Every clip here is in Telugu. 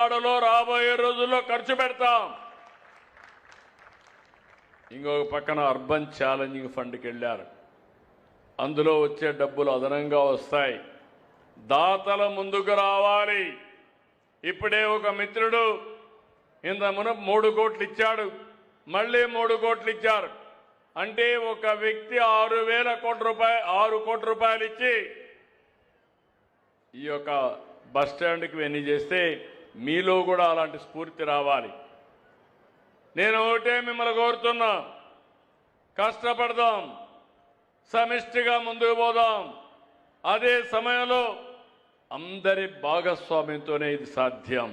ఆడలో రాబోయే రోజుల్లో ఖర్చు పెడతాం. ఇంకొక పక్కన అర్బన్ ఛాలెంజింగ్ ఫండ్కి వెళ్ళారు. అందులో వచ్చే డబ్బులు అదనంగా వస్తాయి. దాతల ముందుకు రావాలి. ఇప్పుడే ఒక మిత్రుడు ఇంత మునుపు 3 కోట్లు ఇచ్చాడు, మళ్ళీ 3 కోట్లు ఇచ్చారు. అంటే ఒక వ్యక్తి 6,000 కోట్ల రూపాయలు 6 కోట్ల రూపాయలు ఇచ్చి ఈ యొక్క బస్ స్టాండ్కి వెన్నీ చేస్తే మీలో కూడా అలాంటి స్ఫూర్తి రావాలి. నేను ఒకటే మిమ్మల్ని కోరుతున్నా, కష్టపడదాం, సమిష్టిగా ముందుకు పోదాం. అదే సమయంలో అందరి భాగస్వామ్యంతోనే ఇది సాధ్యం.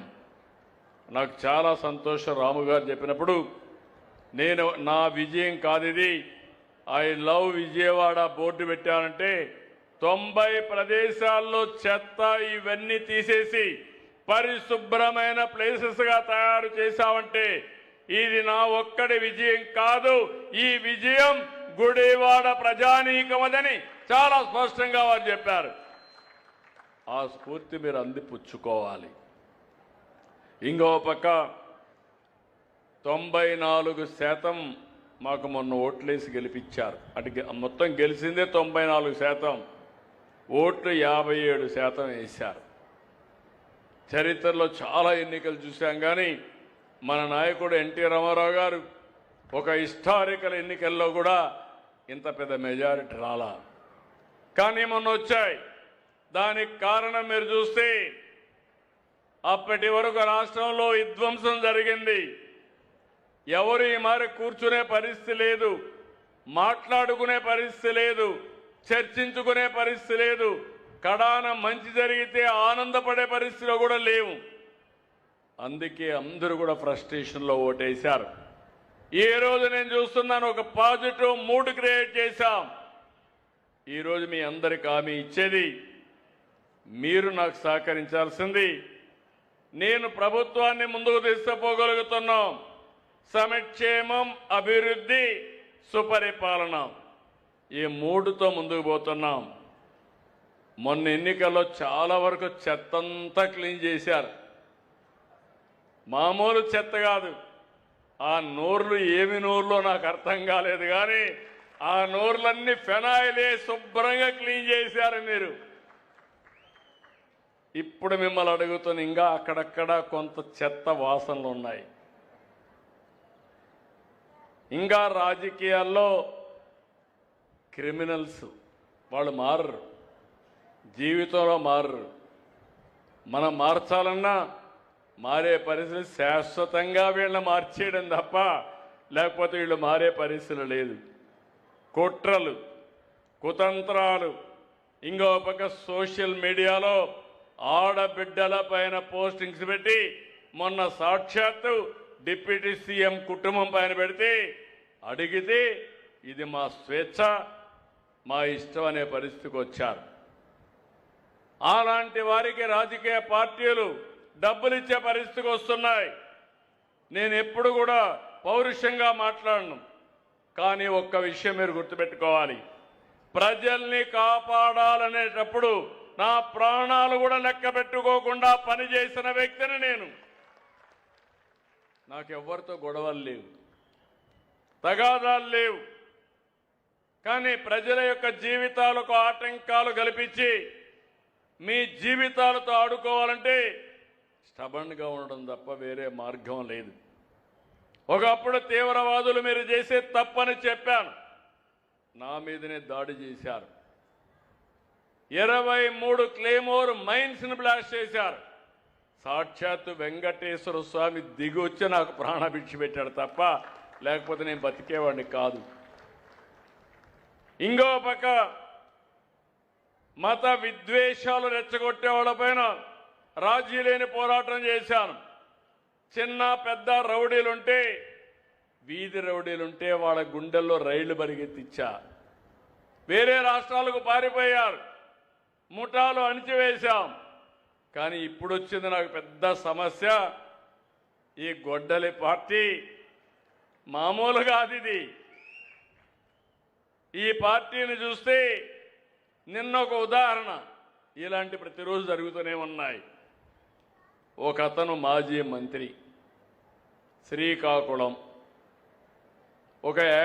నాకు చాలా సంతోషం రాము గారు చెప్పినప్పుడు. నేను నా విజయం కాదు ఇది, ఐ లవ్ విజయవాడ బోర్డు పెట్టానంటే 90 ప్రదేశాల్లో చెత్త ఇవన్నీ తీసేసి పరిశుభ్రమైన ప్లేసెస్గా తయారు చేశామంటే ఇది నా ఒక్కడి విజయం కాదు, ఈ విజయం గుడివాడ ప్రజానీకమదని చాలా స్పష్టంగా వారు చెప్పారు. ఆ స్ఫూర్తి మీరు అందిపుచ్చుకోవాలి. ఇంకో పక్క 94% మాకు మొన్న ఓట్లేసి గెలిపించారు. అటు మొత్తం గెలిచిందే 94%, ఓట్లు 57% వేశారు. చరిత్రలో చాలా ఎన్నికలు చూశాం, కానీ మన నాయకుడు ఎన్టీ రామారావు గారు ఒక హిస్టారికల్ ఎన్నికల్లో కూడా ఇంత పెద్ద మెజారిటీ రాలా, కానీ మొన్న వచ్చాయి. దానికి కారణం మీరు చూస్తే అప్పటి వరకు రాష్ట్రంలో విధ్వంసం జరిగింది. ఎవరు ఈ మారి కూర్చునే పరిస్థితి లేదు, మాట్లాడుకునే పరిస్థితి లేదు, చర్చించుకునే పరిస్థితి లేదు, కడాన మంచి జరిగితే ఆనందపడే పరిస్థితిలో కూడా లేవు. అందుకే అందరూ కూడా ఫ్రస్ట్రేషన్లో ఓటేశారు. ఈ రోజు నేను చూస్తున్నాను, ఒక పాజిటివ్ మూడ్ క్రియేట్ చేశాం. ఈరోజు మీ అందరికి హామీ ఇచ్చేది, మీరు నాకు సహకరించాల్సింది. నేను ప్రభుత్వాన్ని ముందుకు తీసుకుపోగలుగుతున్నాం. సంక్షేమం, అభివృద్ధి, సుపరిపాలన, ఈ 3తో ముందుకు పోతున్నాం. మొన్న ఎన్నికల్లో చాలా వరకు చెత్తంతా క్లీన్ చేశారు. మామూలు చెత్త కాదు, ఆ నోర్లు ఏమి నోర్లో నాకు అర్థం కాలేదు, కానీ ఆ నోర్లన్నీ ఫెనాయిలే శుభ్రంగా క్లీన్ చేశారు మీరు. ఇప్పుడు మిమ్మల్ని అడుగుతున్న, ఇంకా అక్కడక్కడ కొంత చెత్త వాసనలు ఉన్నాయి. ఇంకా రాజకీయాల్లో క్రిమినల్స్ వాళ్ళు మారరు, జీవితంలో మారరు. మనం మార్చాలన్నా మారే పరిస్థితి శాశ్వతంగా వీళ్ళని మార్చేయడం తప్ప లేకపోతే వీళ్ళు మారే పరిస్థితి లేదు. కుట్రలు, కుతంత్రాలు, ఇంకో పక్క సోషల్ మీడియాలో ఆడబిడ్డల పైన పోస్టింగ్స్ పెట్టి మొన్న సాక్షాత్తు డిప్యూటీ సీఎం కుటుంబం పైన పెడితే అడిగితే ఇది మా స్వేచ్ఛ, మా ఇష్టం అనే పరిస్థితికి వచ్చారు. అలాంటి వారికి రాజకీయ పార్టీలు డబ్బులు ఇచ్చే పరిస్థితికి వస్తున్నాయి. నేను ఎప్పుడు కూడా పౌరుషంగా మాట్లాడను, కానీ ఒక్క విషయం మీరు గుర్తుపెట్టుకోవాలి, ప్రజల్ని కాపాడాలనేటప్పుడు నా ప్రాణాలు కూడా లెక్క పెట్టుకోకుండా పనిచేసిన వ్యక్తిని నేను. నాకెవ్వరితో గొడవలు లేవు, తగాదాలు లేవు, కానీ ప్రజల యొక్క జీవితాలకు ఆటంకాలు కల్పించి మీ జీవితాలతో ఆడుకోవాలంటే స్టబన్గా ఉండడం తప్ప వేరే మార్గం లేదు. ఒకప్పుడు తీవ్రవాదులు మీరు చేసే తప్పని చెప్పాను, నా మీదనే దాడి చేశారు. 23 క్లేమోర్ మైన్స్ని బ్లాస్ట్ చేశారు. సాక్షాత్తు వెంకటేశ్వర స్వామి దిగి వచ్చి నాకు ప్రాణభిక్ష పెట్టాడు తప్ప లేకపోతే నేను బతికేవాడిని కాదు. ఇంకో పక్క మత విద్వేషాలు రెచ్చగొట్టే వాళ్ళపైన రాజీ లేని పోరాటం చేశాను. చిన్న పెద్ద రౌడీలుంటే, వీధి రౌడీలుంటే వాళ్ళ గుండెల్లో రైళ్లు పరిగెత్తిచ్చా. వేరే రాష్ట్రాలకు పారిపోయారు, ముఠాలు అణిచివేశాం. కానీ ఇప్పుడు వచ్చింది నాకు పెద్ద సమస్య, ఈ గొడ్డలి పార్టీ మామూలుగా అది. ఈ పార్టీని చూస్తే నిన్న ఒక ఉదాహరణ, ఇలాంటి ప్రతిరోజు జరుగుతూనే ఉన్నాయి. ఒక అతను మాజీ మంత్రి శ్రీకాకుళం ఒక